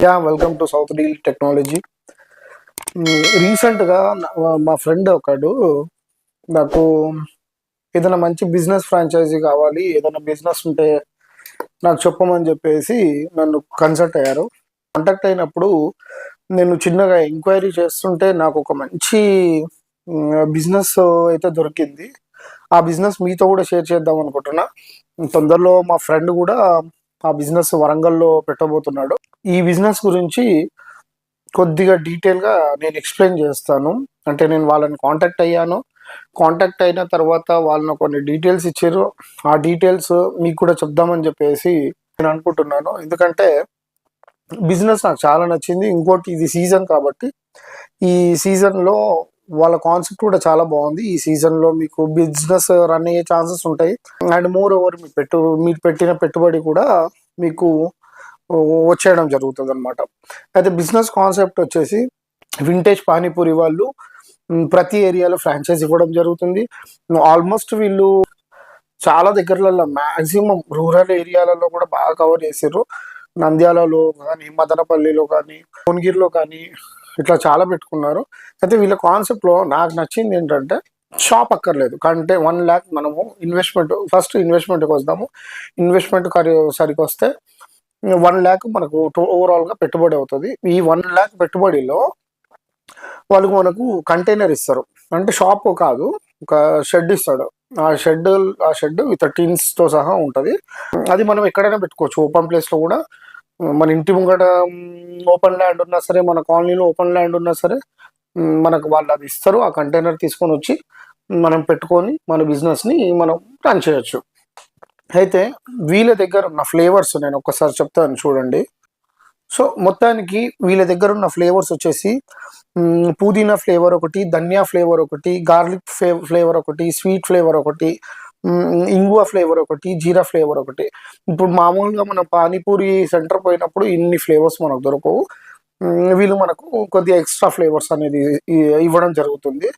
Welcome to south deal technology. రీసెంట్గా మా friend ఒకడు నాకు ఏదైనా మంచి బిజినెస్ ఫ్రాంచైజీ కావాలి, ఏదైనా బిజినెస్ ఉంటే నాకు చెప్పమని చెప్పేసి నన్ను కన్సల్ట్ అయ్యారు. కాంటాక్ట్ అయినప్పుడు నేను చిన్నగా ఎంక్వైరీ చేస్తుంటే నాకు ఒక మంచి బిజినెస్ అయితే దొరికింది. ఆ బిజినెస్ మీతో కూడా షేర్ చేద్దాం అనుకుంటున్నా. తొందరలో మా ఫ్రెండ్ కూడా ఆ బిజినెస్ వరంగల్లో పెట్టబోతున్నాడు. ఈ బిజినెస్ గురించి కొద్దిగా డీటెయిల్గా నేను ఎక్స్ప్లెయిన్ చేస్తాను. అంటే నేను వాళ్ళని కాంటాక్ట్ అయ్యాను. కాంటాక్ట్ అయిన తర్వాత వాళ్ళని కొన్ని డీటెయిల్స్ ఇచ్చారు. ఆ డీటెయిల్స్ మీకు కూడా చెప్దామని చెప్పేసి నేను అనుకుంటున్నాను. ఎందుకంటే బిజినెస్ నాకు చాలా నచ్చింది. ఇంకోటి ఇది సీజన్ కాబట్టి ఈ సీజన్లో వాళ్ళ కాన్సెప్ట్ కూడా చాలా బాగుంది. ఈ సీజన్లో మీకు బిజినెస్ రన్ అయ్యే ఛాన్సెస్ ఉంటాయి. అండ్ మోర్ ఓవర్ మీరు పెట్టిన పెట్టుబడి కూడా మీకు వచ్చేయడం జరుగుతుంది అనమాట. అయితే బిజినెస్ కాన్సెప్ట్ వచ్చేసి వింటేజ్ పానీపూరి వాళ్ళు ప్రతి ఏరియాలో ఫ్రాంచైజ్ ఇవ్వడం జరుగుతుంది. ఆల్మోస్ట్ వీళ్ళు చాలా దగ్గరలలో మ్యాక్సిమం రూరల్ ఏరియాలలో కూడా బాగా కవర్ చేసారు. నంద్యాలలో కానీ, మదనపల్లిలో కానీ, భువనగిరిలో కానీ ఇట్లా చాలా పెట్టుకున్నారు. అయితే వీళ్ళ కాన్సెప్ట్లో నాకు నచ్చింది ఏంటంటే షాప్ అక్కర్లేదు. అంటే 1 lakh మనము ఫస్ట్ ఇన్వెస్ట్మెంట్కి వస్తాము. ఇన్వెస్ట్మెంట్ సరికి వస్తే 1 lakh మనకు ఓవరాల్గా పెట్టుబడి అవుతుంది. ఈ 1 lakh పెట్టుబడిలో వాళ్ళు మనకు కంటైనర్ ఇస్తారు. అంటే షాప్ కాదు, ఒక షెడ్ ఇస్తాడు. ఆ షెడ్ విత్ టీన్స్తో సహా ఉంటుంది. అది మనం ఎక్కడైనా పెట్టుకోవచ్చు, ఓపెన్ ప్లేస్లో కూడా. మన ఇంటి ముంగట ఓపెన్ ల్యాండ్ ఉన్నా సరే, మన కాలనీలో ఓపెన్ ల్యాండ్ ఉన్నా సరే మనకు వాళ్ళు అది ఇస్తారు. ఆ కంటైనర్ తీసుకొని వచ్చి మనం పెట్టుకొని మన బిజినెస్ని మనం రన్ చేయొచ్చు. అయితే వీళ్ళ దగ్గర ఉన్న ఫ్లేవర్స్ నేను ఒక్కసారి చెప్తాను చూడండి. సో మొత్తానికి వీళ్ళ దగ్గర ఉన్న ఫ్లేవర్స్ వచ్చేసి పుదీనా ఫ్లేవర్ ఒకటి, ధనియా ఫ్లేవర్ ఒకటి, గార్లిక్ ఫ్లేవర్ ఒకటి, స్వీట్ ఫ్లేవర్ ఒకటి, ఇంగువ ఫ్లేవర్ ఒకటి, జీరా ఫ్లేవర్ ఒకటి. ఇప్పుడు మామూలుగా మనం పానీపూరి సెంటర్ పోయినప్పుడు ఇన్ని ఫ్లేవర్స్ మనకు దొరకవు. వీళ్ళు మనకు కొద్దిగా ఎక్స్ట్రా ఫ్లేవర్స్ అనేది ఇవ్వడం జరుగుతుంది.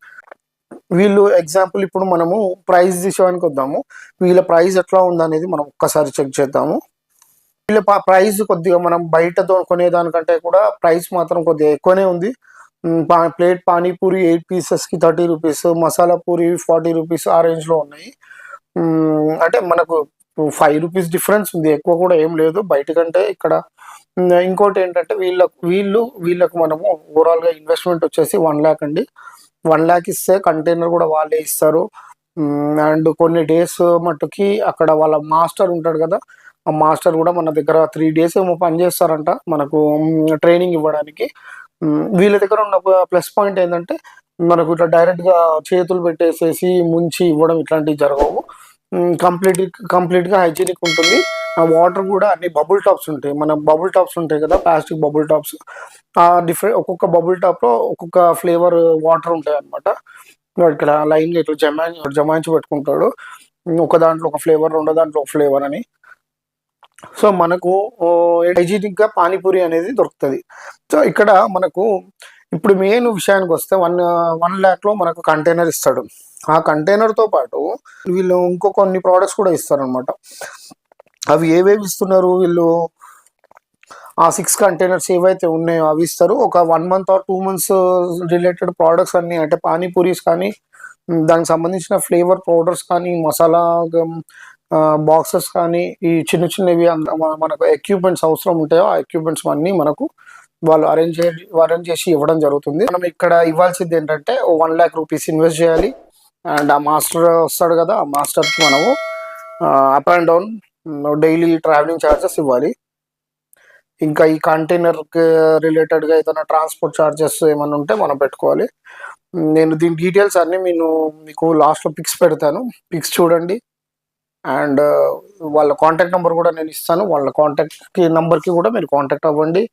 వీళ్ళు ఎగ్జాంపుల్ ఇప్పుడు మనము ప్రైస్ విషయానికి వద్దాము. వీళ్ళ ప్రైస్ ఎట్లా ఉందనేది మనం ఒక్కసారి చెక్ చేద్దాము. వీళ్ళ ప్రైస్ కొద్దిగా మనం బయటతో కొనేదానికంటే కూడా ప్రైస్ మాత్రం కొద్దిగా ఎక్కువనే ఉంది. Plate panipuri 8 పీసెస్కి 30 rupees, masala puri 40 rupees ఆ రేంజ్లో ఉన్నాయి. అంటే మనకు 5 రూపీస్ డిఫరెన్స్ ఉంది, ఎక్కువ కూడా ఏం లేదు బయట కంటే ఇక్కడ. ఇంకోటి ఏంటంటే వీళ్ళకు మనము ఓవరాల్గా ఇన్వెస్ట్మెంట్ వచ్చేసి 1 lakh అండి. 1 lakh ఇస్తే కంటైనర్ కూడా వాళ్ళే ఇస్తారు. అండ్ కొన్ని డేస్ మట్టుకి అక్కడ వాళ్ళ మాస్టర్ ఉంటాడు కదా, ఆ మాస్టర్ కూడా మన దగ్గర 3 days ఏమో పని చేస్తారంట మనకు ట్రైనింగ్ ఇవ్వడానికి. వీళ్ళ దగ్గర ఉన్న ప్లస్ పాయింట్ ఏంటంటే మనకు ఇట్లా డైరెక్ట్గా చేతులు పెట్టేసేసి ముంచి ఇవ్వడం ఇట్లాంటివి జరగవు. కంప్లీట్గా హైజీనిక్ ఉంటుంది. వాటర్ కూడా అన్ని బబుల్ టాప్స్ ఉంటాయి. మన బబుల్ టాప్స్ ఉంటాయి కదా, ప్లాస్టిక్ బబుల్ టాప్స్. ఒక్కొక్క బబుల్ టాప్లో ఒక్కొక్క ఫ్లేవర్ వాటర్ ఉంటాయి అనమాట. ఇక్కడ లైన్గా ఇట్లా జమాయించి పెట్టుకుంటాడు. ఒక దాంట్లో ఒక ఫ్లేవర్, రెండో దాంట్లో ఒక ఫ్లేవర్ అని. సో మనకు హైజీనిక్గా పానీపూరి అనేది దొరుకుతుంది. సో ఇక్కడ మనకు ఇప్పుడు మెయిన్ విషయానికి వస్తే 1 lakh మనకు కంటైనర్ ఇస్తాడు. ఆ కంటైనర్తో పాటు వీళ్ళు కొన్ని ప్రోడక్ట్స్ కూడా ఇస్తారనమాట. అవి ఏవేవి ఇస్తున్నారు వీళ్ళు, ఆ 6 కంటైనర్స్ ఏవైతే ఉన్నాయో అవి ఇస్తారు. ఒక 1 month or 2 months related products అన్నీ, అంటే పానీపూరీస్ కానీ, దానికి సంబంధించిన ఫ్లేవర్ పౌడర్స్ కానీ, మసాలా బాక్సెస్ కానీ, ఈ చిన్నవి మనకు ఎక్విప్మెంట్స్ అవసరం ఉంటాయో ఆ ఎక్విప్మెంట్స్ అన్నీ మనకు వాళ్ళు అరేంజ్ చేసి ఇవ్వడం జరుగుతుంది. మనం ఇక్కడ ఇవ్వాల్సింది ఏంటంటే 1 lakh రూపీస్ ఇన్వెస్ట్ చేయాలి. అండ్ ఆ మాస్టర్ వస్తాడు కదా, ఆ మాస్టర్కి మనము up and down daily travelling charges ఇవ్వాలి. ఇంకా ఈ కంటైనర్కి రిలేటెడ్గా ఏదైనా ట్రాన్స్పోర్ట్ ఛార్జెస్ ఏమైనా ఉంటే మనం పెట్టుకోవాలి. నేను దీని డీటెయిల్స్ అన్నీ మీకు లాస్ట్లో పిక్స్ పెడతాను, పిక్స్ చూడండి. అండ్ వాళ్ళ కాంటాక్ట్ నెంబర్ కూడా నేను ఇస్తాను. వాళ్ళ కాంటాక్ట్ నెంబర్కి కూడా మీరు కాంటాక్ట్ అవ్వండి,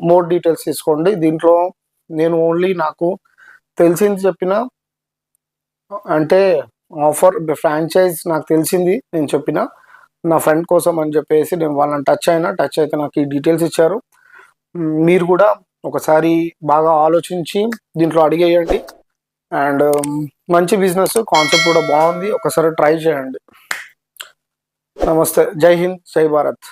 మోర్ డీటెయిల్స్ తీసుకోండి. దీంట్లో నేను ఓన్లీ నాకు తెలిసింది చెప్పిన, అంటే ఆఫర్ ఫ్రాంచైజ్ నాకు తెలిసింది నేను చెప్పిన, నా ఫ్రెండ్ కోసం అని చెప్పేసి నేను వాళ్ళని టచ్ అయితే నాకు ఈ డీటెయిల్స్ ఇచ్చారు. మీరు కూడా ఒకసారి బాగా ఆలోచించి దీంట్లో అడిగేయండి. అండ్ మంచి బిజినెస్ కాన్సెప్ట్ కూడా బాగుంది, ఒకసారి ట్రై చేయండి. నమస్తే, జై హింద్, జై భారత్.